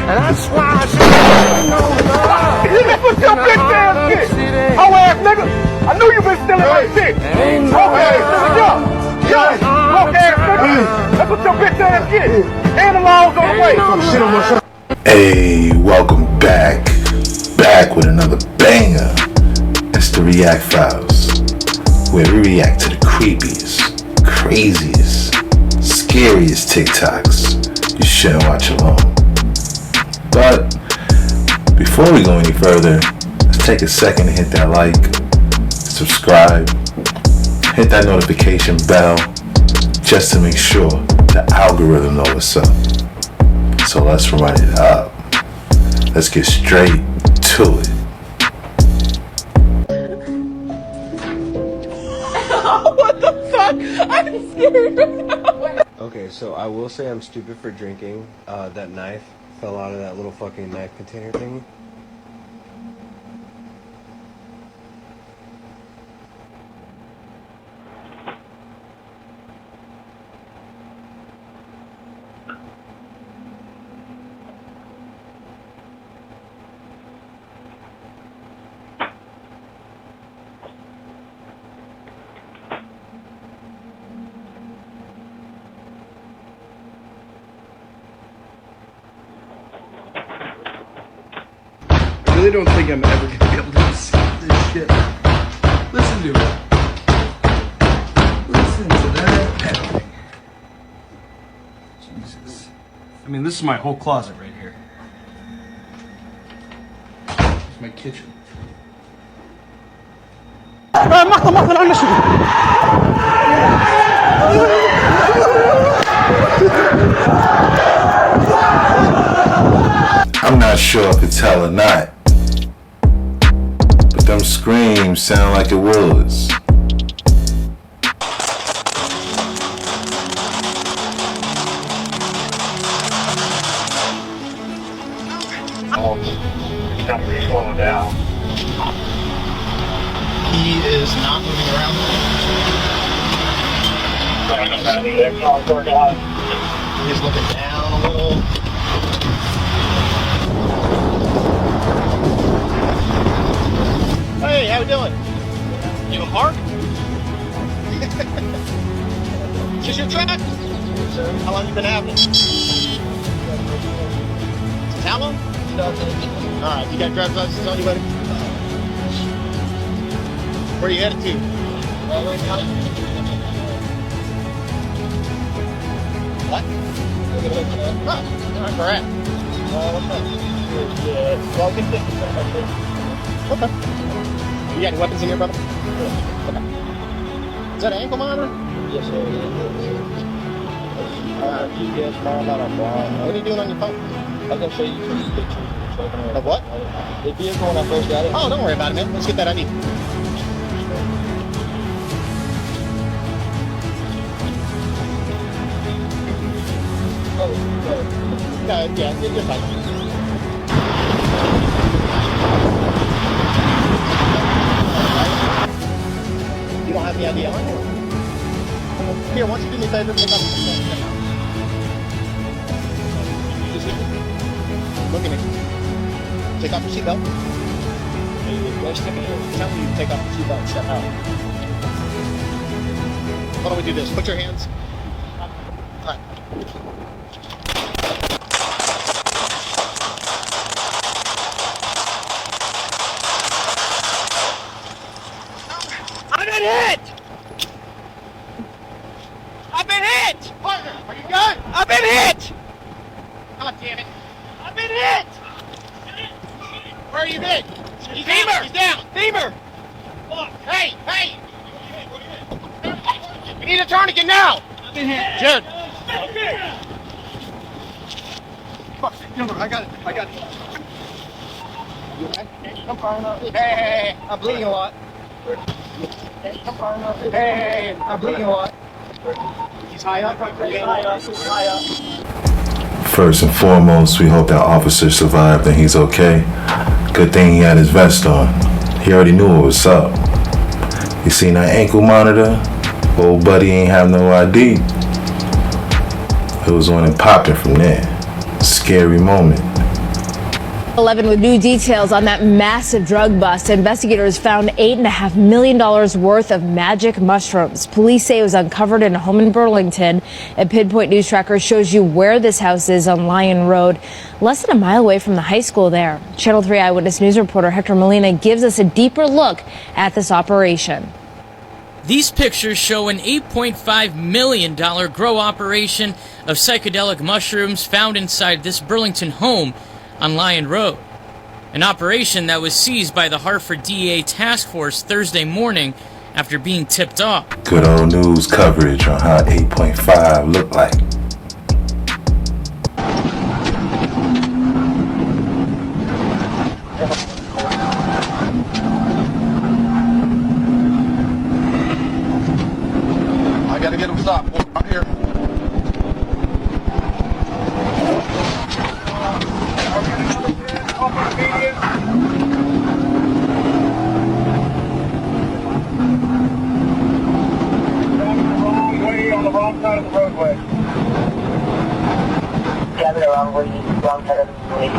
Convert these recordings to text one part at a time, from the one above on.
And that's why I said, no love. You just put your bitch ass shit. Oh ass nigga. I knew you been stealing my shit. Okay, yeah. Okay, nigga. Let's put your bitch ass shit. And the laws on the way. Hey, welcome back. Back with another banger. It's the React Files, where we react to the creepiest, craziest, scariest TikToks you shouldn't watch alone. But before we go any further, let's take a second to hit that like, subscribe, hit that notification bell, just to make sure the algorithm knows what's up. So let's run it up. Let's get straight to it. What the fuck? I'm scared right now. Okay, so I will say I'm stupid for drinking. That knife fell out of that little fucking knife container thing. I really don't think I'm ever gonna be able to escape this shit. Listen to it. Listen to that editing. Jesus. I mean, this is my whole closet right here. It's my kitchen. I'm not sure if it's hell or not, but them screams sound like it was. He is not moving around. He's looking down a little. Hey, how we doing? You in park? Is this your truck? How long you been having it? Since how long? Alright, you got driver's license on you, buddy? Where are you headed to? What? Oh, alright, where at? Okay. You got any weapons in here, brother? Okay. Is that an ankle monitor? Yes, sir. GPS monitor on blind. What are you doing on your phone? I was going to show you some pictures. Of what? The vehicle when I first got it. Oh, don't worry about it, man. Let's get that ID. Yeah, you're fine. You don't have any idea on you? Here, why don't you do me a favor? Pick up. Look at me. Take off your seatbelt. Tell me you take off your seatbelt and step out. Why don't we do this? Put your hands. All right. I've been hit! I've been hit! Partner, are you good? I've been hit! God damn it. I've been hit! Where are you hit? He's Beamer! down. He's down. Beamer! Look. Hey, hey. We need a tourniquet now. I've been hit. Jared. Fuck, no, I got it. You okay? I'm fine. Hey, I'm bleeding a lot. I'm fine. Hey, I'm bleeding a lot. He's high up. He's high up. First and foremost, we hope that officer survived and he's okay. Good thing he had his vest on. He already knew what was up. You seen that ankle monitor? Old buddy ain't have no ID. It was on and popping from there. Scary moment. 11 with new details on that massive drug bust. Investigators found $8.5 million worth of magic mushrooms. Police say it was uncovered in a home in Burlington. A Pinpoint News Tracker shows you where this house is on Lyon Road, less than a mile away from the high school there. Channel 3 Eyewitness News reporter Hector Molina gives us a deeper look at this operation. These pictures show an $8.5 million grow operation of psychedelic mushrooms found inside this Burlington home on Lyon Road. An operation that was seized by the Hartford DEA task force Thursday morning after being tipped off. Good old news coverage on how 8.5 looked like. I gotta get him stopped. Right here. On the wrong side of the roadway. Driving the wrong way, wrong side of the way.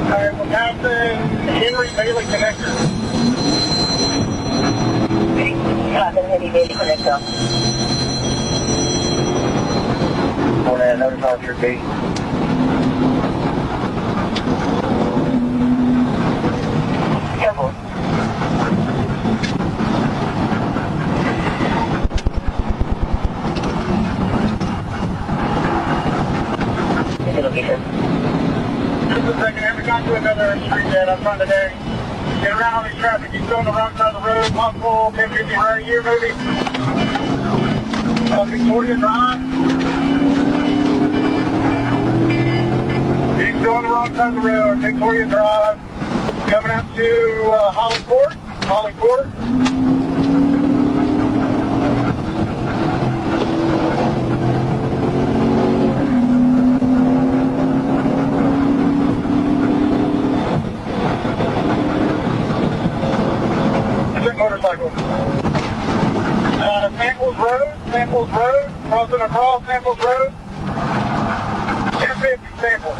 Alright, we're passing Henry Bailey Connector. Henry Bailey Connector. On another departure gate. Careful. This is location. Just a second, haven't got to another street yet. I'm trying to get around all these traffic. You still on the wrong side of the road. 1050 right here, maybe. Victoria Drive. He's still on the wrong side of the road. Victoria Drive. Coming out to Holly Court. Holly Court. Motorcycle. Samples Road, crossing across Samples Road. 1050 Samples.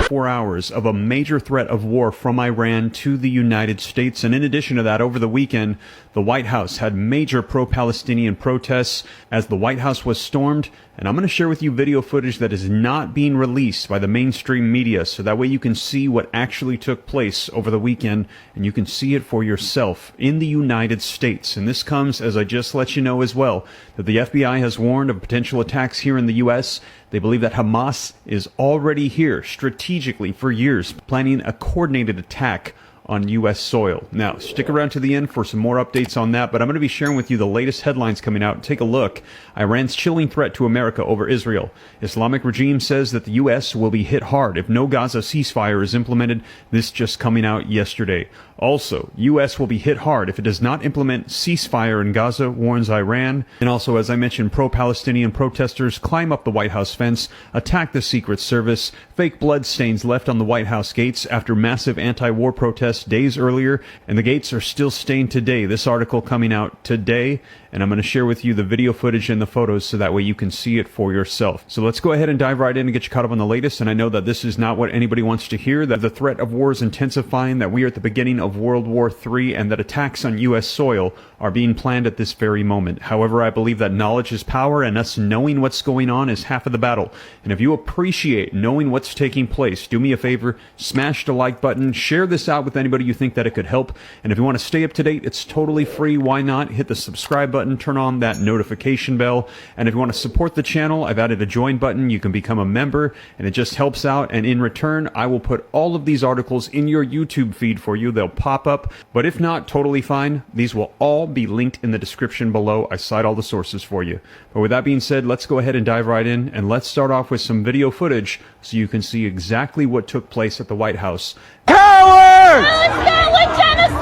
4 hours of a major threat of war from Iran to the United States. And in addition to that, over the weekend, the White House had major pro-Palestinian protests as the White House was stormed. And I'm going to share with you video footage that is not being released by the mainstream media, so that way you can see what actually took place over the weekend, and you can see it for yourself in the United States. And this comes, as I just let you know as well, that the FBI has warned of potential attacks here in the U.S. They believe that Hamas is already here strategically for years, planning a coordinated attack on U.S. soil. Now, stick around to the end for some more updates on that, but I'm going to be sharing with you the latest headlines coming out. Take a look. Iran's chilling threat to America over Israel. Islamic regime says that the U.S. will be hit hard if no Gaza ceasefire is implemented. This just coming out yesterday. Also, U.S. will be hit hard if it does not implement ceasefire in Gaza, warns Iran. And also, as I mentioned, pro-Palestinian protesters climb up the White House fence, attack the Secret Service, fake blood stains left on the White House gates after massive anti-war protests days earlier, and the gates are still stained today. This article coming out today, and I'm going to share with you the video footage and the photos so that way you can see it for yourself. So let's go ahead and dive right in and get you caught up on the latest. And I know that this is not what anybody wants to hear, that the threat of war is intensifying, that we are at the beginning of World War III, and that attacks on U.S. soil are being planned at this very moment. However, I believe that knowledge is power, and us knowing what's going on is half of the battle. And if you appreciate knowing what's taking place, do me a favor, smash the like button, share this out with anybody you think that it could help. And if you want to stay up to date, it's totally free. Why not? Hit the subscribe button, turn on that notification bell. And if you want to support the channel, I've added a join button. You can become a member, and it just helps out. And in return, I will put all of these articles in your YouTube feed for you. They'll pop up. But if not, totally fine. These will all be linked in the description below. I cite all the sources for you. But with that being said, let's go ahead and dive right in. And let's start off with some video footage so you can see exactly what took place at the White House. Cowards! Palestine with genocide!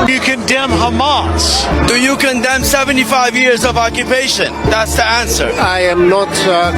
Do you condemn Hamas? Do you condemn 75 years of occupation? That's the answer. I am not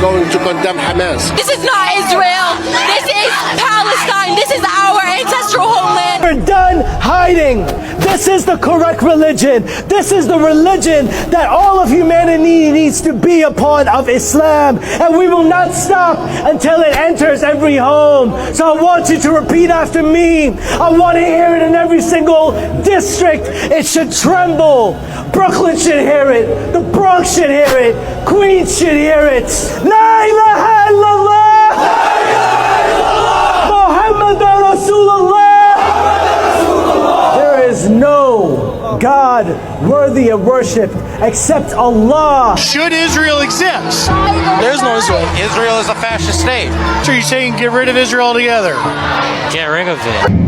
going to condemn Hamas. This is not Israel! This is Palestine! This is our ancestral homeland! We're done hiding. This is the correct religion. This is the religion that all of humanity needs to be upon, of Islam. And we will not stop until it enters every home. So I want you to repeat after me. I want to hear it in every single district. It should tremble. Brooklyn should hear it. The Bronx should hear it. Queens should hear it. La ilaha illallah. La ilaha illallah. Muhammadan Rasulullah. There is no God worthy of worship except Allah. Should Israel exist? There's no Israel. Israel is a fascist state. So you're saying get rid of Israel altogether? Get rid of it.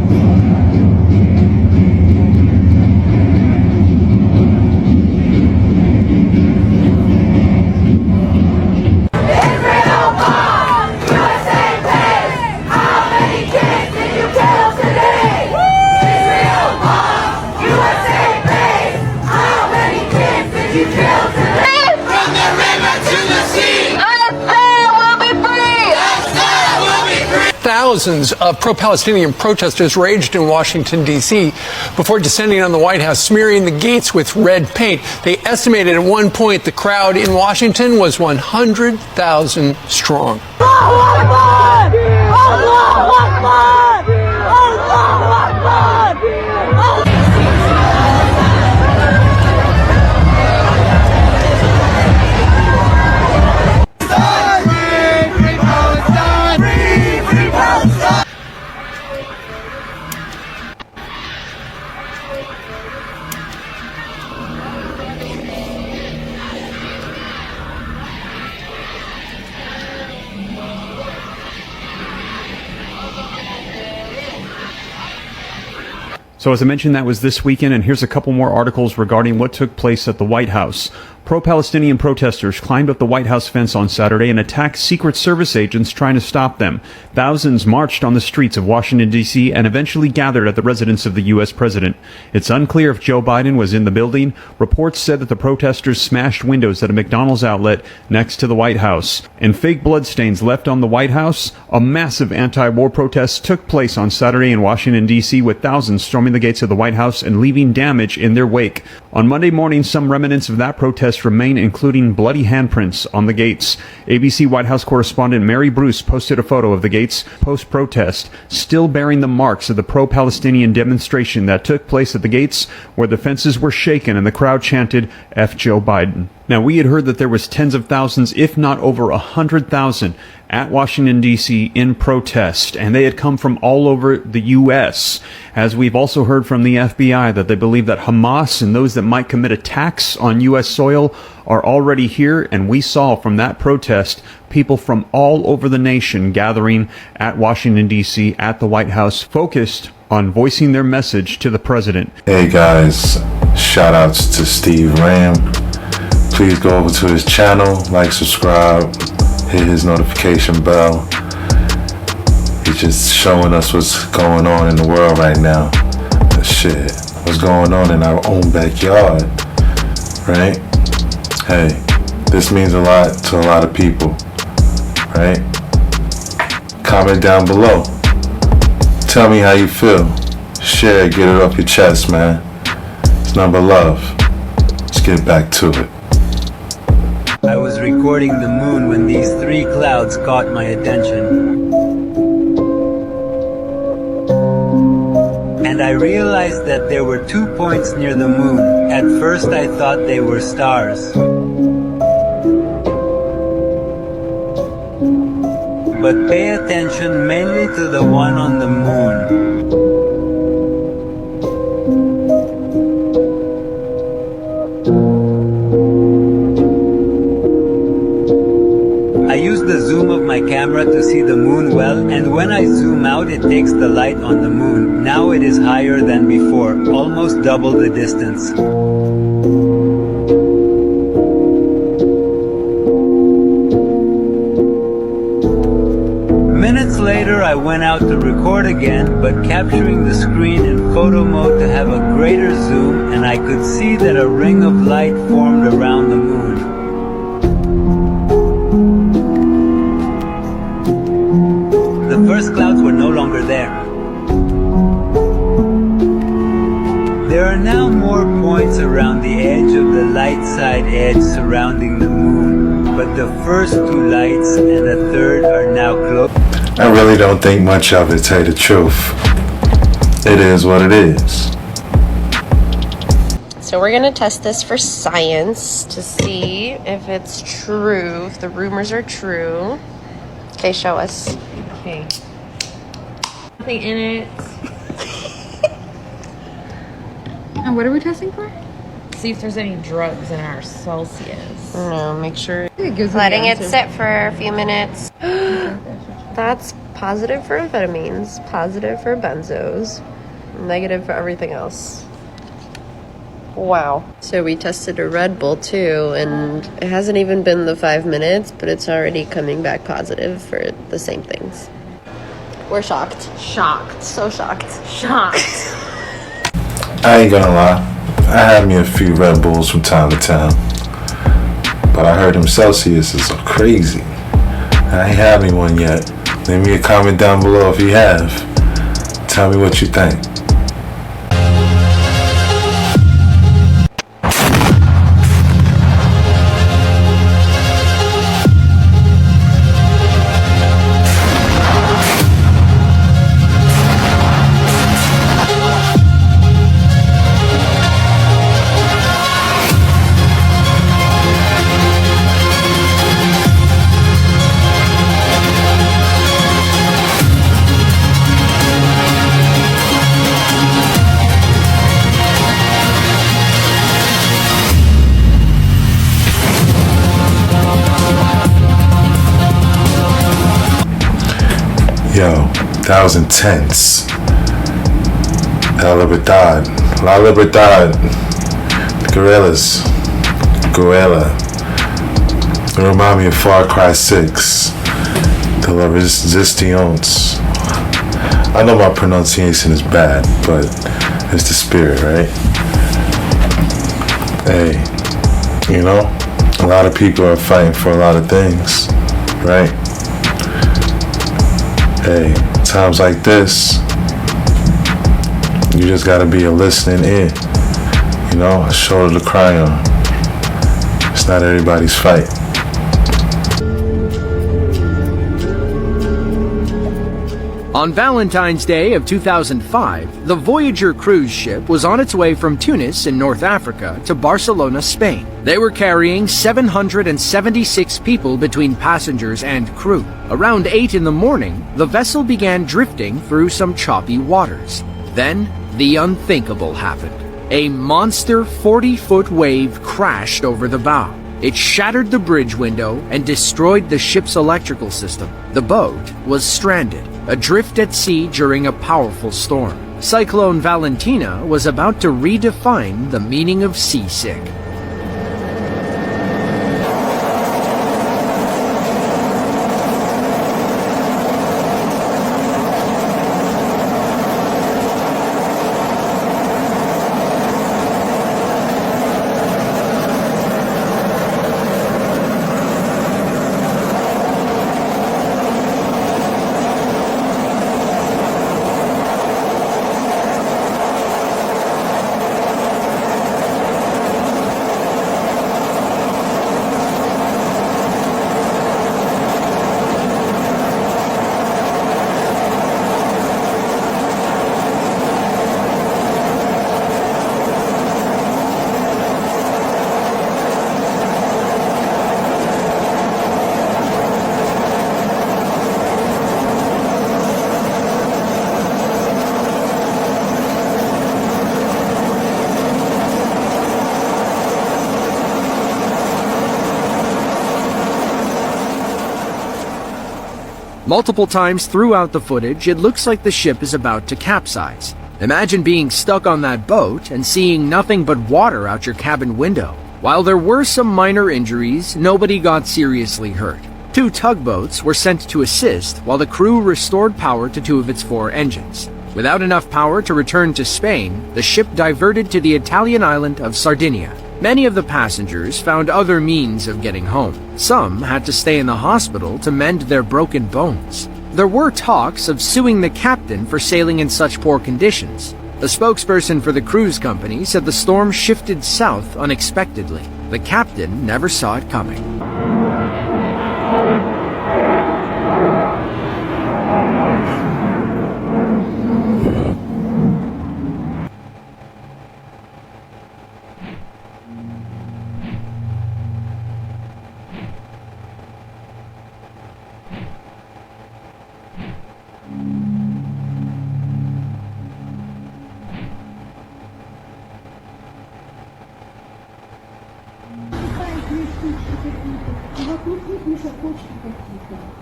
Thousands of pro-Palestinian protesters raged in Washington, D.C. before descending on the White House, smearing the gates with red paint. They estimated at one point the crowd in Washington was 100,000 strong. So as I mentioned, that was this weekend, and here's a couple more articles regarding what took place at the White House. Pro-Palestinian protesters climbed up the White House fence on Saturday and attacked Secret Service agents trying to stop them. Thousands marched on the streets of Washington, D.C. and eventually gathered at the residence of the U.S. president. It's unclear if Joe Biden was in the building. Reports said that the protesters smashed windows at a McDonald's outlet next to the White House. And fake bloodstains left on the White House. A massive anti-war protest took place on Saturday in Washington, D.C. with thousands storming the gates of the White House and leaving damage in their wake. On Monday morning, some remnants of that protest remain, including bloody handprints on the gates. ABC White House correspondent Mary Bruce posted a photo of the gates post-protest, still bearing the marks of the pro-Palestinian demonstration that took place at the gates, where the fences were shaken and the crowd chanted, "F Joe Biden." Now, we had heard that there was tens of thousands, if not over 100,000, at Washington, D.C. in protest, and they had come from all over the U.S. As we've also heard from the FBI that they believe that Hamas and those that might commit attacks on U.S. soil are already here, and we saw from that protest people from all over the nation gathering at Washington, D.C. at the White House, focused on voicing their message to the president. Hey guys, shout outs to Steve Ram. Please go over to his channel, like, subscribe, hit his notification bell. He's just showing us what's going on in the world right now. Shit, what's going on in our own backyard, right? Hey, this means a lot to a lot of people, right? Comment down below. Tell me how you feel. Share it, get it off your chest, man. It's number love. Let's get back to it. I was recording the moon when these three clouds caught my attention. And I realized that there were 2 points near the moon. At first I thought they were stars. but pay attention mainly to the one on the moon. I use the zoom of my camera to see the moon well, and when I zoom out it takes the light on the moon. Now it is higher than before, almost double the distance. Minutes later I went out to record again, but capturing the screen in photo mode to have a greater zoom, and I could see that a ring of light formed around the moon. The first clouds were no longer there. There are now more points around the edge of the light side edge surrounding the moon, but the first two lights and a third are now close. I really don't think much of it, to tell you the truth. It is what it is. So we're gonna test this for science to see if it's true, if the rumors are true. Okay, show us. Okay. Nothing in it. And what are we testing for? See if there's any drugs in our Celsius. No, make sure. Letting it sit for a few minutes. That's positive for amphetamines, positive for benzos, negative for everything else. Wow. So we tested a Red Bull too, and it hasn't even been the 5 minutes, but it's already coming back positive for the same things. We're shocked. Shocked. So shocked. Shocked. I ain't gonna lie. I had me a few Red Bulls from time to time. But I heard them Celsiuses are crazy. I ain't had me one yet. Leave me a comment down below if you have. Tell me what you think. Yo, that was intense. La Libertad. La Libertad. Gorillas. Gorilla. It remind me of Far Cry 6. De la Resistance. I know my pronunciation is bad, but it's the spirit, right? Hey, you know, a lot of people are fighting for a lot of things, right? Hey, times like this, you just gotta be a listening ear, you know, a shoulder to cry on. It's not everybody's fight. On Valentine's Day of 2005, the Voyager cruise ship was on its way from Tunis in North Africa to Barcelona, Spain. They were carrying 776 people between passengers and crew. Around 8 in the morning, the vessel began drifting through some choppy waters. Then, the unthinkable happened. A monster 40-foot wave crashed over the bow. It shattered the bridge window and destroyed the ship's electrical system. The boat was stranded, adrift at sea during a powerful storm. Cyclone Valentina was about to redefine the meaning of seasick. Multiple times throughout the footage, it looks like the ship is about to capsize. Imagine being stuck on that boat and seeing nothing but water out your cabin window. While there were some minor injuries, nobody got seriously hurt. 2 tugboats were sent to assist while the crew restored power to 2 of its 4 engines. Without enough power to return to Spain, the ship diverted to the Italian island of Sardinia. Many of the passengers found other means of getting home. Some had to stay in the hospital to mend their broken bones. There were talks of suing the captain for sailing in such poor conditions. The spokesperson for the cruise company said the storm shifted south unexpectedly. The captain never saw it coming.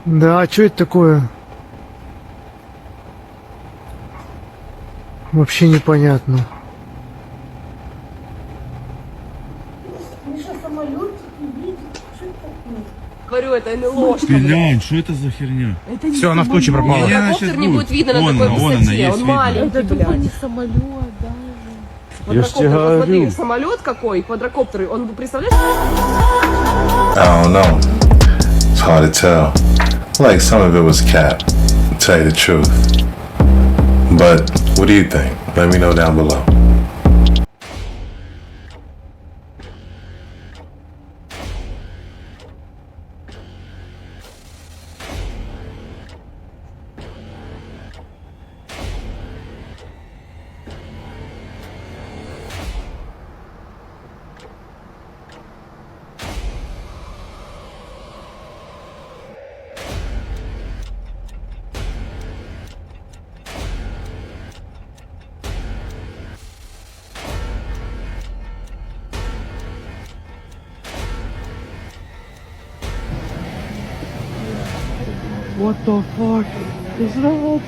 Да, а что это такое? Вообще непонятно. Говорю, это ложка. Глянь, что это за херня? Это все, она в туче пропала. Квадрокоптер не будет видно на такой высоте. Он маленький, блядь. Не самолет даже. Я ж тебе говорю. Смотри, самолет какой, квадрокоптер. Он, представляешь? I don't know. It's hard to tell. Like some of it was cap, to tell you the truth. But what do you think? Let me know down below. What the fuck is that?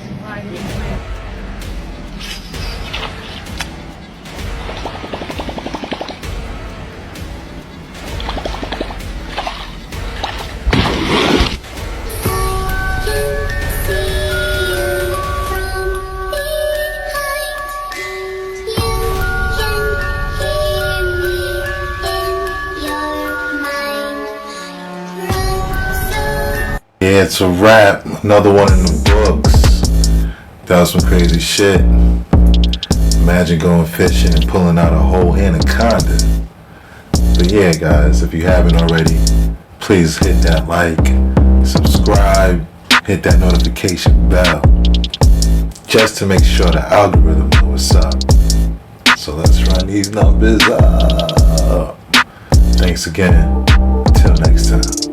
Yeah, it's a wrap. Another one in the books. That was some crazy shit. Imagine going fishing and pulling out a whole anaconda. But yeah, guys, if you haven't already, please hit that like, subscribe, hit that notification bell, just to make sure the algorithm knows what's up. So let's run these numbers up. Thanks again. Until next time.